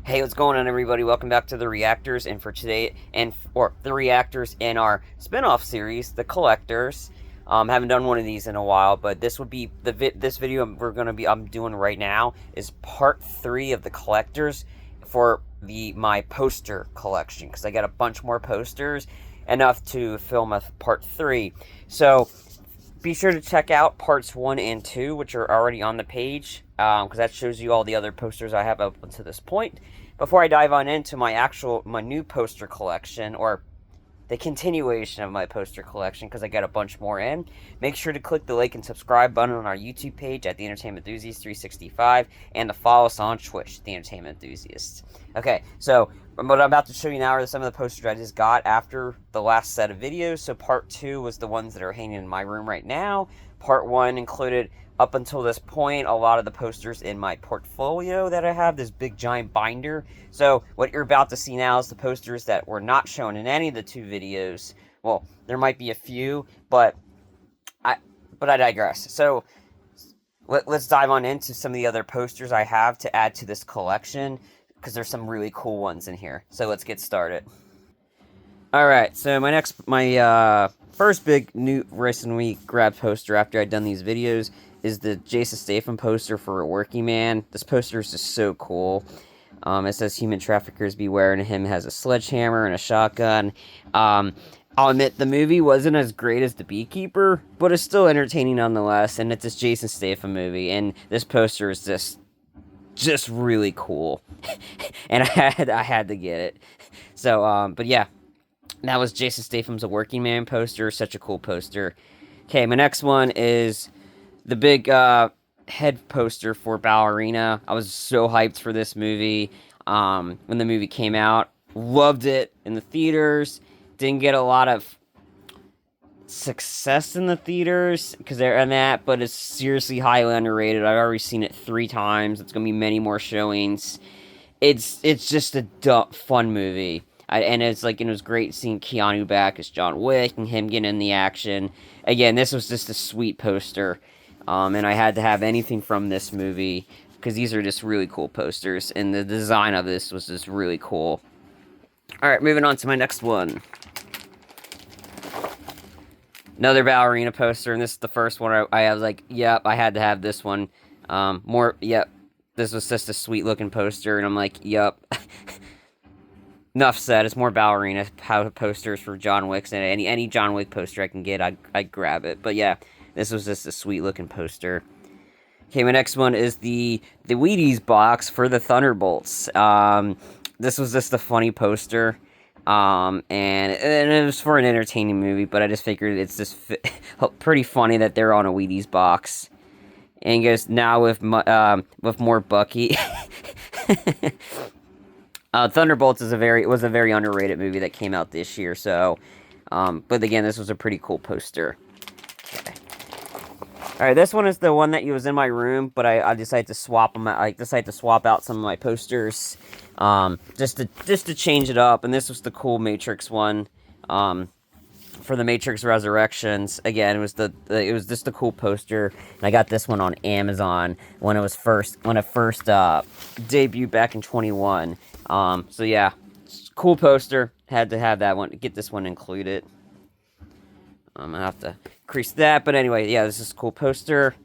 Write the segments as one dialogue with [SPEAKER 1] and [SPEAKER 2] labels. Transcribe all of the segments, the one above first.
[SPEAKER 1] Hey, what's going on, everybody? Welcome back to the Reactors, and for today, or the Reactors in our spin-off series, the Collectors. Haven't done one of these in a while, but this would be this video I'm doing right now is part 3 of the Collectors for my poster collection, because I got a bunch more posters, enough to film a part 3. So be sure to check out parts 1 and 2, which are already on the page, because that shows you all the other posters I have up until this point. Before I dive on into my new poster collection, or the continuation of my poster collection, because I got a bunch more in, make sure to click the like and subscribe button on our YouTube page at The Entertainment Enthusiast 365, and to follow us on Twitch, The Entertainment Enthusiasts. Okay, so what I'm about to show you now are some of the posters I just got after the last set of videos. So part 2 was the ones that are hanging in my room right now. Part 1 included, up until this point, a lot of the posters in my portfolio that I have, this big giant binder. So what you're about to see now is the posters that were not shown in any of the 2 videos. Well, there might be a few, but I digress. So let's dive on into some of the other posters I have to add to this collection, because there's some really cool ones in here. So let's get started. Alright, so my first big new recent week grab poster after I'd done these videos is the Jason Statham poster for A Working Man. This poster is just so cool. It says human traffickers beware, and him has a sledgehammer and a shotgun. I'll admit, the movie wasn't as great as The Beekeeper, but it's still entertaining nonetheless, and it's this Jason Statham movie, and this poster is just really cool. And I had to get it. So, but yeah. That was Jason Statham's A Working Man poster. Such a cool poster. Okay, my next one is the big head poster for Ballerina. I was so hyped for this movie when the movie came out. Loved it in the theaters. Didn't get a lot of success in the theaters because they're in that, but it's seriously highly underrated. I've already seen it 3 times. It's going to be many more showings. It's just a fun movie. And it's like, it was great seeing Keanu back as John Wick and him getting in the action. Again, this was just a sweet poster. And I had to have anything from this movie because these are just really cool posters. And the design of this was just really cool. Alright, moving on to my next one. Another Ballerina poster. And this is the first one I was like, yep, I had to have this one. Yep. This was just a sweet looking poster. And I'm like, yep. Enough said. It's more Ballerina posters for John Wick, and any John Wick poster I can get, I'd grab it. But yeah, this was just a sweet looking poster. Okay, my next one is the Wheaties box for the Thunderbolts. This was just a funny poster, and it was for an entertaining movie. But I just figured it's just pretty funny that they're on a Wheaties box. And he goes, now with more Bucky. Thunderbolts was a very underrated movie that came out this year. So, but again, this was a pretty cool poster. Okay. All right, this one is the one that was in my room, but I decided to swap them. I decided to swap out some of my posters, just to change it up. And this was the cool Matrix one, for the Matrix Resurrections. Again, it was just a cool poster, and I got this one on Amazon when it first debuted back in 2021. So yeah, cool poster. Had to have that one. Get this one included. I'm gonna have to increase that, but anyway, yeah, this is a cool poster.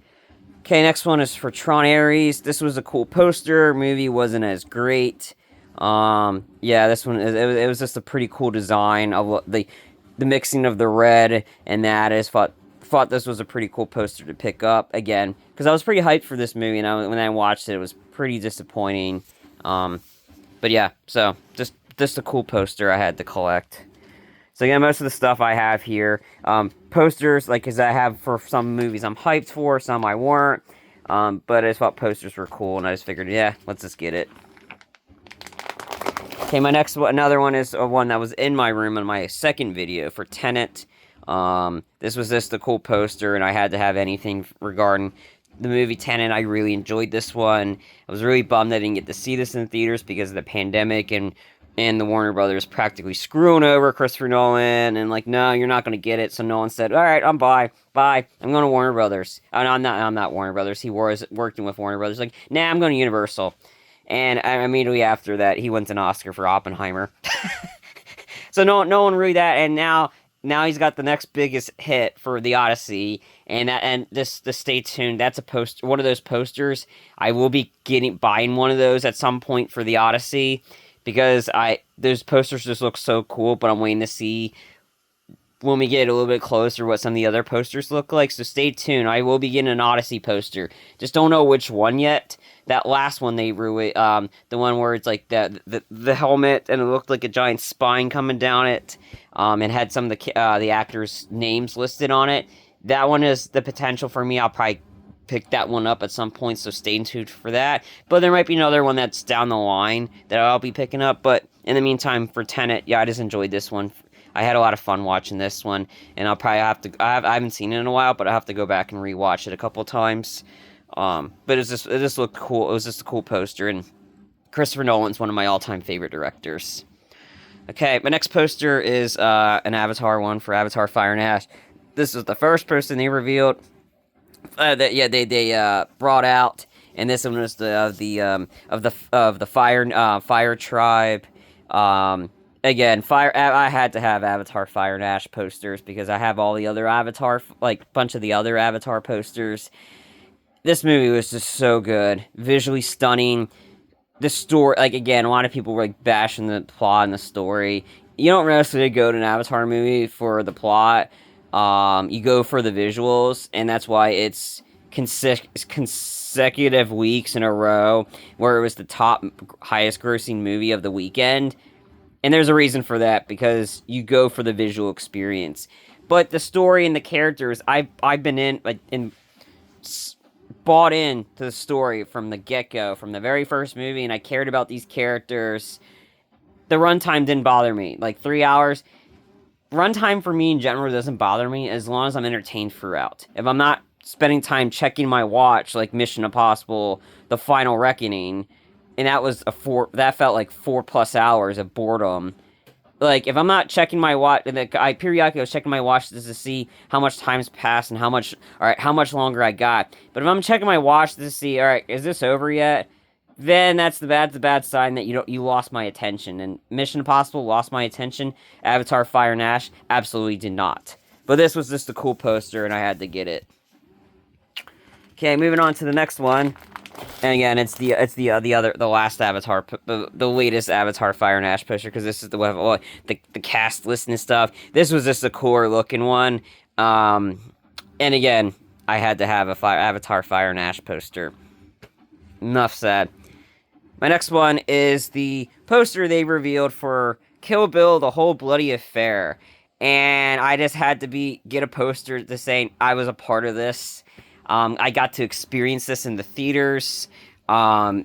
[SPEAKER 1] Okay, next one is for Tron Ares. This was a cool poster. Movie wasn't as great. Yeah, this one it was just a pretty cool design of the mixing of the red and that. I just thought this was a pretty cool poster to pick up again because I was pretty hyped for this movie, and when I watched it, it was pretty disappointing. But yeah, so just a cool poster I had to collect. So again, most of the stuff I have here, posters, like, because I have for some movies I'm hyped for, some I weren't. But I just thought posters were cool, and I just figured, yeah, let's just get it. Okay, my next one, another one is one that was in my room in my second video for Tenet. This was just a cool poster, and I had to have anything regarding the movie Tenet. I really enjoyed this one. I was really bummed I didn't get to see this in theaters because of the pandemic and the Warner Brothers practically screwing over Christopher Nolan, and like, no, you're not going to get it. So Nolan said, all right, I'm bye. I'm going to Warner Brothers. I'm not Warner Brothers. He was working with Warner Brothers. Like, nah, I'm going to Universal. And immediately after that, he wins an Oscar for Oppenheimer. So no one really that, and now he's got the next biggest hit for the Odyssey, and this stay tuned. That's a post, one of those posters. I will be buying one of those at some point for the Odyssey, because I those posters just look so cool. But I'm waiting to see when we get a little bit closer what some of the other posters look like. So stay tuned. I will be getting an Odyssey poster. Just don't know which one yet. That last one they ruined, the one where it's like the helmet and it looked like a giant spine coming down it. It had some of the actors' names listed on it. That one is the potential for me. I'll probably pick that one up at some point, so stay tuned for that. But there might be another one that's down the line that I'll be picking up. But in the meantime, for Tenet, yeah, I just enjoyed this one. I had a lot of fun watching this one, and I'll probably have to. I haven't seen it in a while, but I have to go back and rewatch it a couple times. But it just looked cool. It was just a cool poster, and Christopher Nolan's one of my all-time favorite directors. Okay, my next poster is an Avatar one for Avatar: Fire and Ash. This is the first person they revealed. They brought out, and this one was of the fire tribe. Again, I had to have Avatar: Fire and Ash posters because I have all the other Avatar, like bunch of the other Avatar posters. This movie was just so good, visually stunning. The story, like again, a lot of people were like bashing the plot and the story. You don't necessarily go to an Avatar movie for the plot. You go for the visuals, and that's why it's consecutive weeks in a row where it was the top highest grossing movie of the weekend. And there's a reason for that, because you go for the visual experience. But the story and the characters, I've been bought in to the story from the get-go, from the very first movie, and I cared about these characters. The runtime didn't bother me. Like 3 hours. Runtime for me in general doesn't bother me as long as I'm entertained throughout. If I'm not spending time checking my watch, like Mission Impossible: The Final Reckoning, and that felt like 4+ hours of boredom. Like, if I'm not checking my watch, and I periodically was checking my watch just to see how much time's passed and how much longer I got. But if I'm checking my watch to see, alright, is this over yet? Then that's the bad sign that you lost my attention. And Mission Impossible lost my attention. Avatar: Fire and Ash absolutely did not. But this was just a cool poster, and I had to get it. Okay, moving on to the next one. And again, it's the last Avatar, the latest Avatar: Fire and Ash poster, because this is the cast list and stuff. This was just a cooler looking one. And again, I had to have a Avatar: Fire and Ash poster. Enough said. My next one is the poster they revealed for Kill Bill: The Whole Bloody Affair, and I just had to get a poster to say I was a part of this. I got to experience this in the theaters.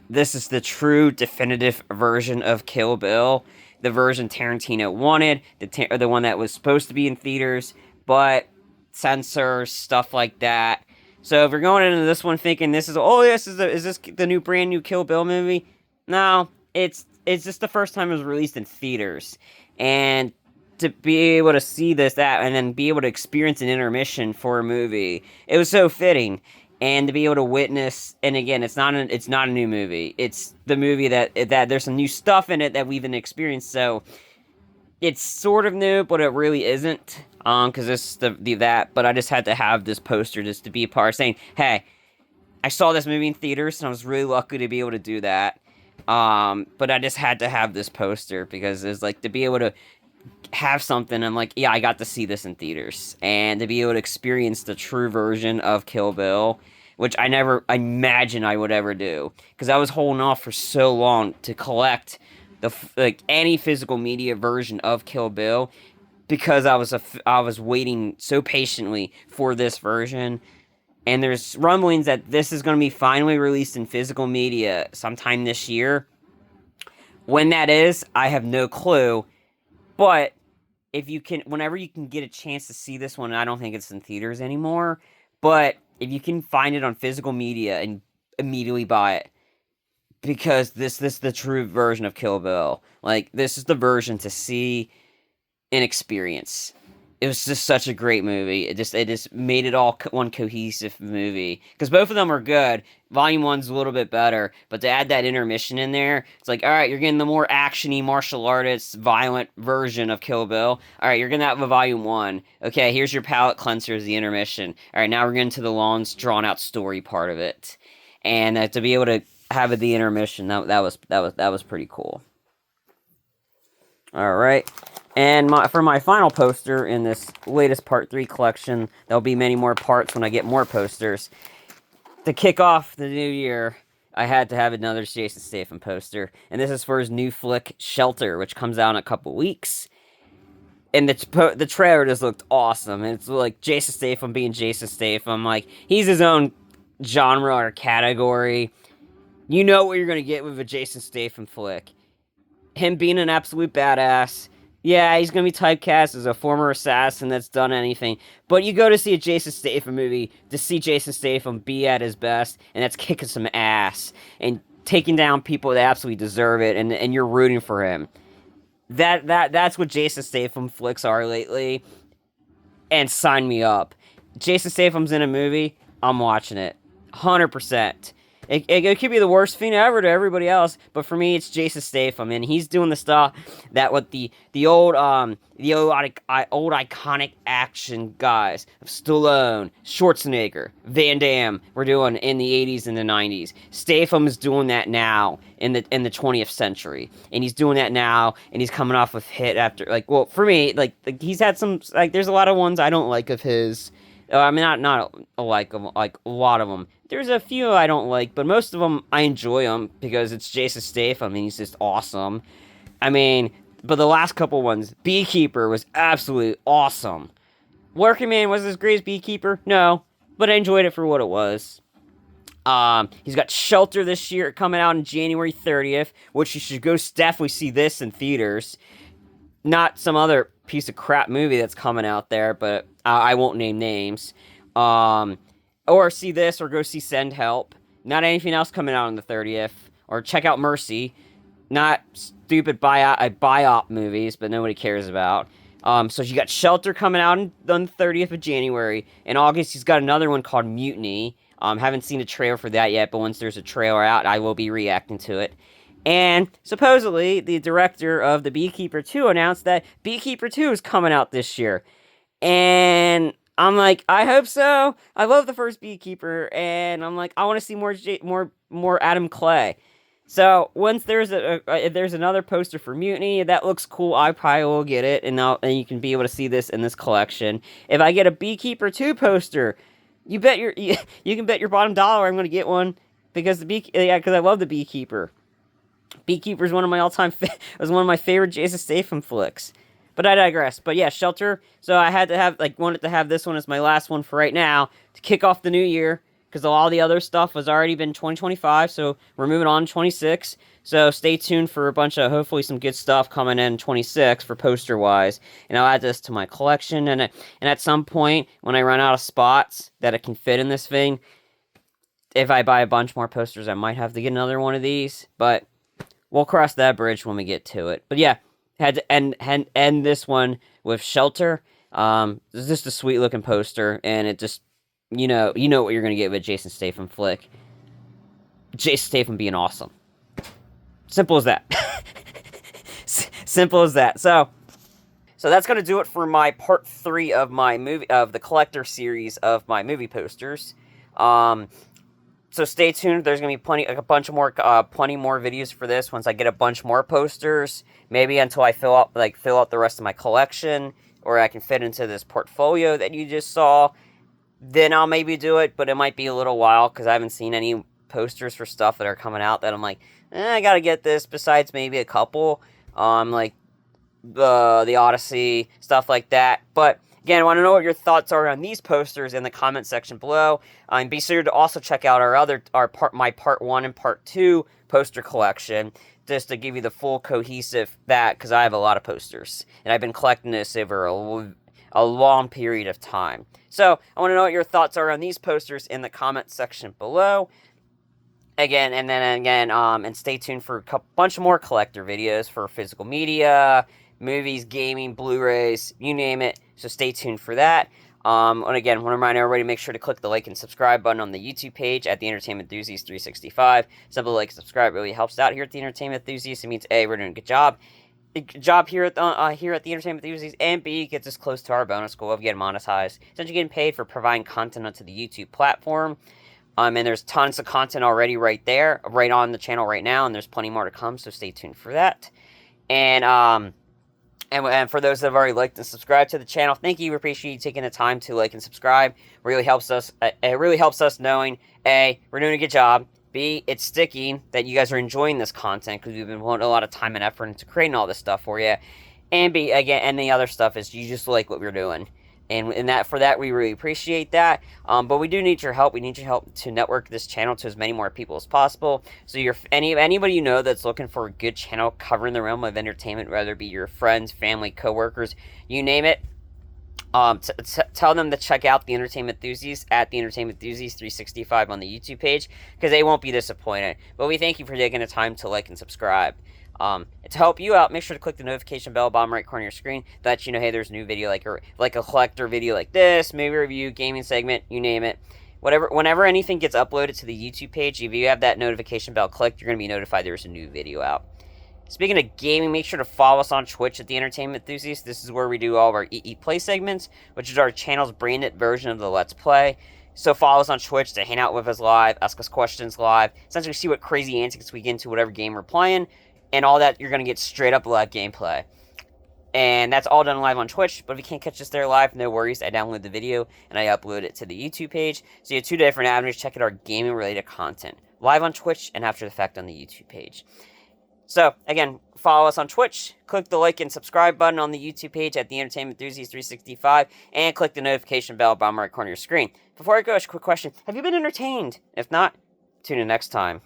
[SPEAKER 1] This is the true, definitive version of Kill Bill. The version Tarantino wanted, the one that was supposed to be in theaters, but censors, stuff like that. So if you're going into this one thinking is this the new brand new Kill Bill movie? No, it's just the first time it was released in theaters. And to be able to see that, and then be able to experience an intermission for a movie, it was so fitting. And to be able to witness, and again, it's not a new movie. It's the movie that there's some new stuff in it that we've been experienced. So it's sort of new, but it really isn't. Because this is that. But I just had to have this poster just to be a part, saying, hey, I saw this movie in theaters, and I was really lucky to be able to do that. But I just had to have this poster because it's like to be able to have something. I'm like, yeah, I got to see this in theaters, and to be able to experience the true version of Kill Bill, which I never imagined I would ever do, because I was holding off for so long to collect any physical media version of Kill Bill, because I was waiting so patiently for this version. And there's rumblings that this is going to be finally released in physical media sometime this year. When that is, I have no clue. But whenever you can get a chance to see this one, I don't think it's in theaters anymore. But if you can find it on physical media, and immediately buy it, because this is the true version of Kill Bill. Like, this is the version to see and experience. It was just such a great movie. It just made it all one cohesive movie. Because both of them are good. Volume one's a little bit better, but to add that intermission in there, it's like, all right, you're getting the more actiony martial artist, violent version of Kill Bill. All right, you're gonna have a volume one. Okay, here's your palate cleanser as the intermission. All right, now we're getting to the long, drawn out story part of it, and to be able to have it the intermission, that was pretty cool. All right. And for my final poster in this latest Part 3 collection, there'll be many more parts when I get more posters. To kick off the new year, I had to have another Jason Statham poster. And this is for his new flick, Shelter, which comes out in a couple weeks. And the trailer just looked awesome. And it's like Jason Statham being Jason Statham. Like, he's his own genre or category. You know what you're going to get with a Jason Statham flick. Him being an absolute badass. Yeah, he's going to be typecast as a former assassin that's done anything. But you go to see a Jason Statham movie to see Jason Statham be at his best, and that's kicking some ass and taking down people that absolutely deserve it, and you're rooting for him. That's what Jason Statham flicks are lately, and sign me up. Jason Statham's in a movie, I'm watching it. 100%. It could be the worst thing ever to everybody else, but for me, it's Jason Statham, and he's doing the stuff that what the old iconic action guys of Stallone, Schwarzenegger, Van Damme were doing in the 80s and the 90s. Statham is doing that now in the 20th century, and he's doing that now, and he's coming off with hit after, like, well, for me, like he's had some, like, there's a lot of ones I don't like of his. I mean, not like them, like a lot of them. There's a few I don't like, but most of them I enjoy them because it's Jason Statham and he's just awesome. I mean, but the last couple ones, Beekeeper was absolutely awesome. Working Man was as great as Beekeeper? No, but I enjoyed it for what it was. He's got Shelter this year coming out on January 30th, which you should go definitely see this in theaters. Not some other piece of crap movie that's coming out there, but I won't name names. Or see this, or go see Send Help. Not anything else coming out on the 30th. Or check out Mercy. Not stupid biop movies, but nobody cares about. So you got Shelter coming out on the 30th of January. In August, he's got another one called Mutiny. Haven't seen a trailer for that yet, but once there's a trailer out, I will be reacting to it. And supposedly, the director of The Beekeeper 2 announced that Beekeeper 2 is coming out this year. And I'm like, I hope so. I love the first Beekeeper, and I'm like, I want to see more Adam Clay. So once if there's another poster for Mutiny that looks cool, I probably will get it, and you can be able to see this in this collection. If I get a Beekeeper 2 poster, you can bet your bottom dollar I'm going to get one because because I love the Beekeeper. Beekeeper is one of my was one of my favorite Jason Statham flicks. But I digress. But yeah, Shelter. So I had to wanted to have this one as my last one for right now to kick off the new year because all the other stuff has already been 2025. So we're moving on to 26. So stay tuned for a bunch of hopefully some good stuff coming in 26 for poster wise. And I'll add this to my collection. And at some point when I run out of spots that it can fit in this thing, if I buy a bunch more posters, I might have to get another one of these. But we'll cross that bridge when we get to it. But yeah, had to end this one with Shelter. It's just a sweet looking poster, and it just you know what you're gonna get with Jason Statham flick. Jason Statham being awesome. Simple as that. Simple as that. So that's gonna do it for my part 3 of my movie of the collector series of my movie posters. So stay tuned. There's gonna be plenty more videos for this once I get a bunch more posters. Maybe until I fill out the rest of my collection, or I can fit into this portfolio that you just saw. Then I'll maybe do it, but it might be a little while because I haven't seen any posters for stuff that are coming out that I'm like, I gotta get this. Besides maybe a couple, like the Odyssey stuff like that, but. Again, I want to know what your thoughts are on these posters in the comment section below. And be sure to also check out my part 1 and part 2 poster collection, just to give you the full cohesive because I have a lot of posters. And I've been collecting this over a long period of time. So, I want to know what your thoughts are on these posters in the comment section below. And stay tuned for a bunch of more collector videos for physical media, movies, gaming, Blu-rays, you name it. So stay tuned for that. And again, want to remind everybody, make sure to click the like and subscribe button on the YouTube page at the Entertainment Enthusiast 365. Simple like and subscribe really helps out here at the Entertainment Enthusiast. It means A, we're doing a good job. Here at the Entertainment Enthusiast, and B, gets us close to our bonus goal of getting monetized. Since you're getting paid for providing content onto the YouTube platform. And there's tons of content already right there, right on the channel right now, and there's plenty more to come, so stay tuned for that. And for those that have already liked and subscribed to the channel, thank you. We appreciate you taking the time to like and subscribe. Really helps us. It really helps us knowing, A, we're doing a good job. B, it's sticking that you guys are enjoying this content because we've been putting a lot of time and effort into creating all this stuff for you. And B, again, and the other stuff is you just like what we're doing. And for that, we really appreciate that. But we do need your help. We need your help to network this channel to as many more people as possible. So anybody you know that's looking for a good channel covering the realm of entertainment, whether it be your friends, family, coworkers, you name it, tell them to check out the Entertainment Enthusiast at the Entertainment Enthusiast 365 on the YouTube page, because they won't be disappointed. But we thank you for taking the time to like and subscribe. To help you out, make sure to click the notification bell bottom right corner of your screen that lets you know, hey, there's a new video like a collector video like this, movie review, gaming segment, you name it. Whenever anything gets uploaded to the YouTube page, if you have that notification bell clicked, you're going to be notified there's a new video out. Speaking of gaming, make sure to follow us on Twitch at the Entertainment Enthusiast. This is where we do all of our EE Play segments, which is our channel's branded version of the Let's Play. So follow us on Twitch to hang out with us live, ask us questions live, essentially see what crazy antics we get into whatever game we're playing, and all that you're going to get straight up live gameplay. And that's all done live on Twitch, but if you can't catch us there live, no worries. I download the video and I upload it to the YouTube page. So you have two different avenues. Check out our gaming-related content, live on Twitch and after the fact on the YouTube page. So, again, follow us on Twitch, click the like and subscribe button on the YouTube page at the Entertainment Enthusiast 365, and click the notification bell bottom right corner of your screen. Before I go, a quick question. Have you been entertained? If not, tune in next time.